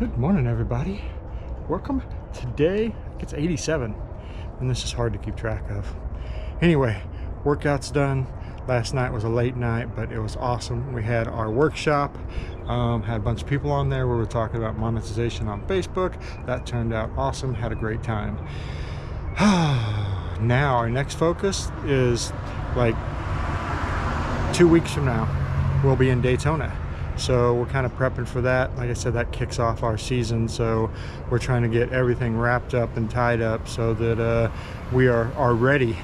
Good morning, everybody. Welcome. Today it's 87, and this is hard to keep track of. Anyway, workout's done. Last night was a late night, but it was awesome. We had our workshop, had a bunch of people on there. We were talking about monetization on Facebook. That turned out awesome. Had a great time. Now our next focus is like 2 weeks from now. We'll be in Daytona. So we're kind of prepping for that. Like I said, that kicks off our season, so we're trying to get everything wrapped up and tied up so that we are ready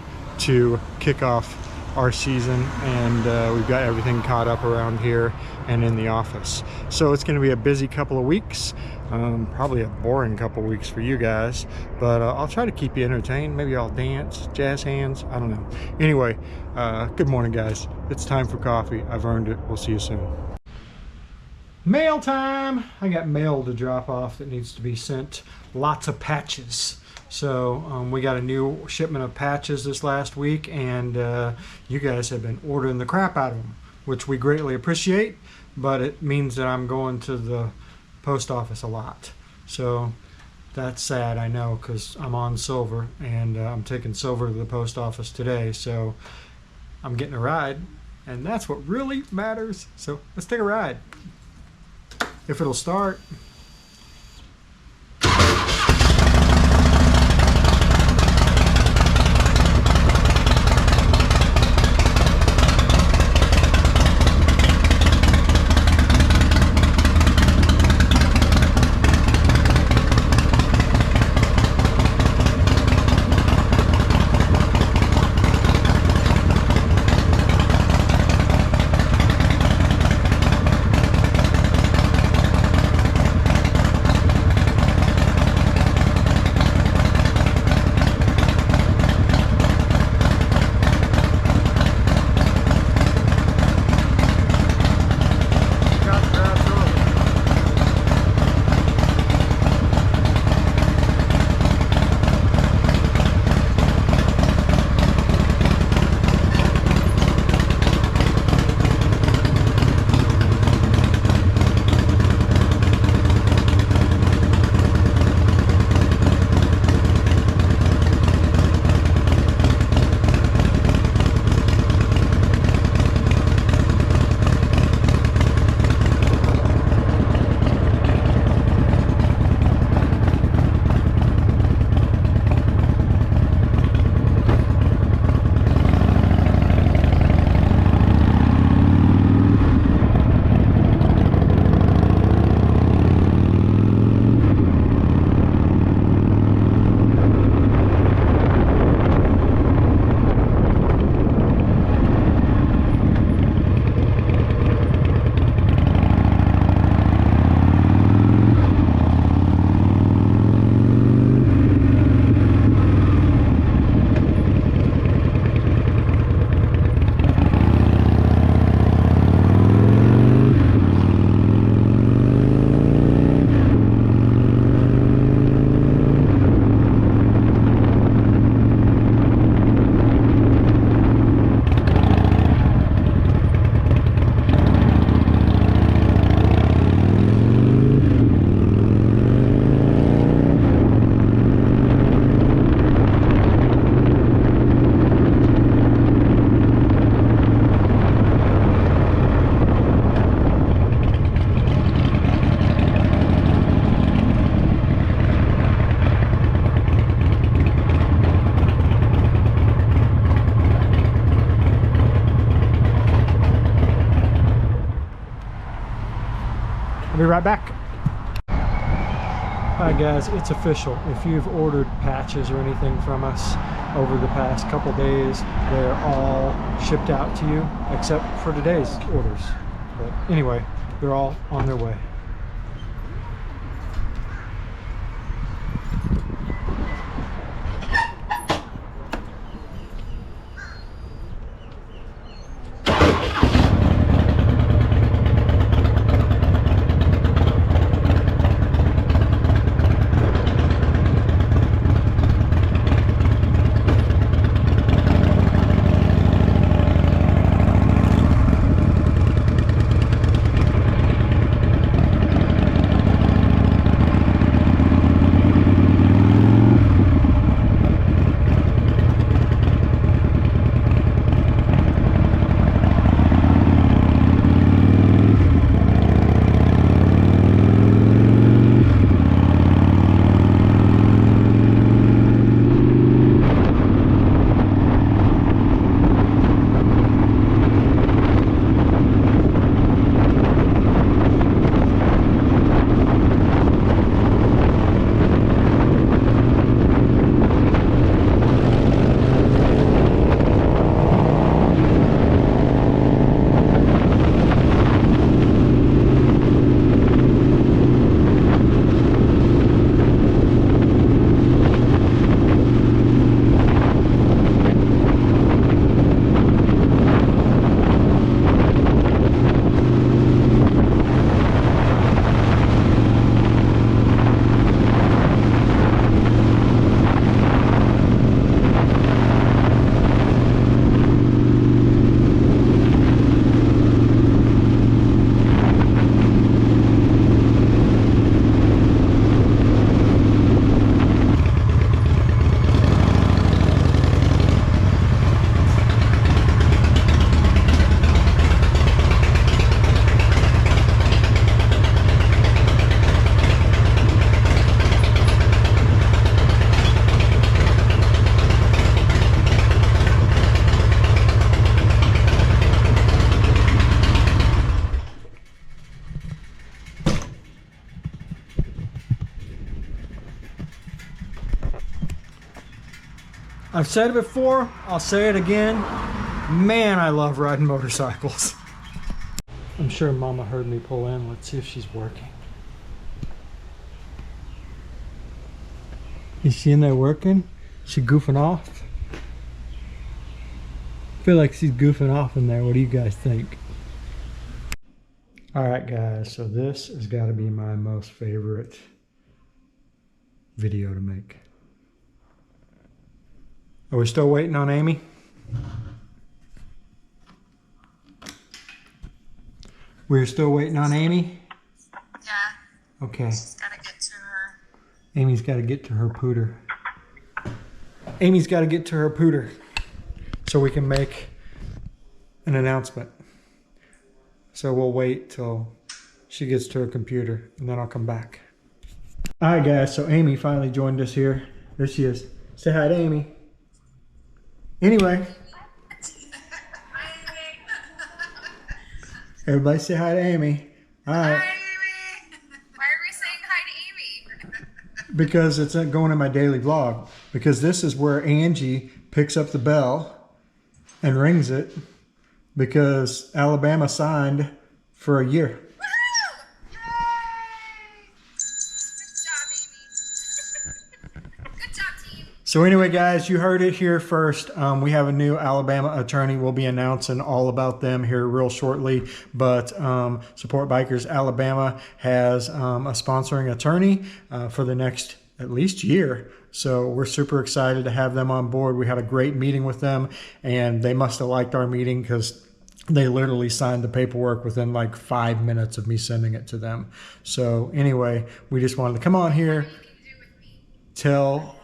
to kick off our season, and we've got everything caught up around here and in the office. So it's going to be a busy couple of weeks, probably a boring couple of weeks for you guys, but I'll try to keep you entertained. Maybe I'll dance, jazz hands, I don't know. Anyway, good morning, guys. It's time for coffee. I've earned it. We'll see you soon. Mail time! I got mail to drop off that needs to be sent. Lots of patches. So we got a new shipment of patches this last week, and you guys have been ordering the crap out of them, which we greatly appreciate, but it means that I'm going to the post office a lot. So that's sad, I know, because I'm on silver, and I'm taking silver to the post office today, so I'm getting a ride, and that's what really matters. So let's take a ride. If it'll start. I'll be right back. Alright guys, it's official. If you've ordered patches or anything from us over the past couple days, they're all shipped out to you, except for today's orders. But anyway, they're all on their way. I've said it before, I'll say it again. Man, I love riding motorcycles. I'm sure Mama heard me pull in. Let's see if she's working. Is she in there working? She goofing off? I feel like she's goofing off in there. What do you guys think? Alright guys, so this has got to be my most favorite video to make. Are we still waiting on Amy? We're still waiting on Amy? Yeah. Okay. She's got to get to her. Amy's got to get to her pooter. Amy's got to get to her pooter so we can make an announcement. So we'll wait till she gets to her computer and then I'll come back. Alright guys, so Amy finally joined us here. There she is. Say hi to Amy. Anyway. Everybody say hi to Amy. Alright. Hi, Amy. Why are we saying hi to Amy? Because it's going in my daily vlog. Because this is where Angie picks up the bell and rings it. Because Alabama signed for a year. Woohoo! Yay! Good job, Amy. Good job, team. So anyway, guys, you heard it here first. We have a new Alabama attorney. We'll be announcing all about them here real shortly. But Support Bikers Alabama has a sponsoring attorney for the next at least year. So we're super excited to have them on board. We had a great meeting with them, and they must have liked our meeting because they literally signed the paperwork within like 5 minutes of me sending it to them. So anyway, we just wanted to come on here, tell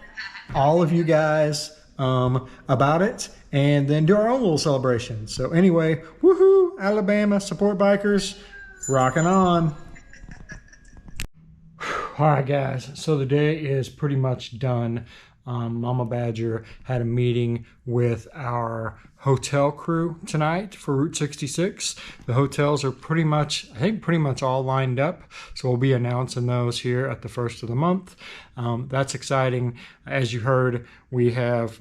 all of you guys about it, and then do our own little celebration. So anyway, woohoo, Alabama, Support Bikers, rocking on. All right, guys, so the day is pretty much done. Mama Badger had a meeting with our hotel crew tonight for Route 66. The hotels are pretty much, I think pretty much all lined up. So we'll be announcing those here at the first of the month. That's exciting. As you heard, we have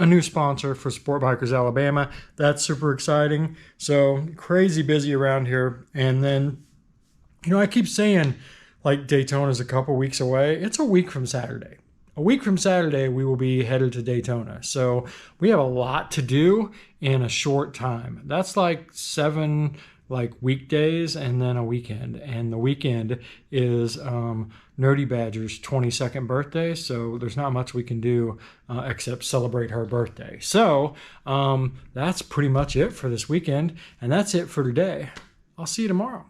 a new sponsor for Support Bikers Alabama. That's super exciting. So crazy busy around here. And then, you know, I keep saying like Daytona's a couple weeks away. It's a week from Saturday. A week from Saturday, we will be headed to Daytona. So we have a lot to do in a short time. That's like 7 weekdays and then a weekend. And the weekend is Nerdy Badger's 22nd birthday. So there's not much we can do except celebrate her birthday. So that's pretty much it for this weekend. And that's it for today. I'll see you tomorrow.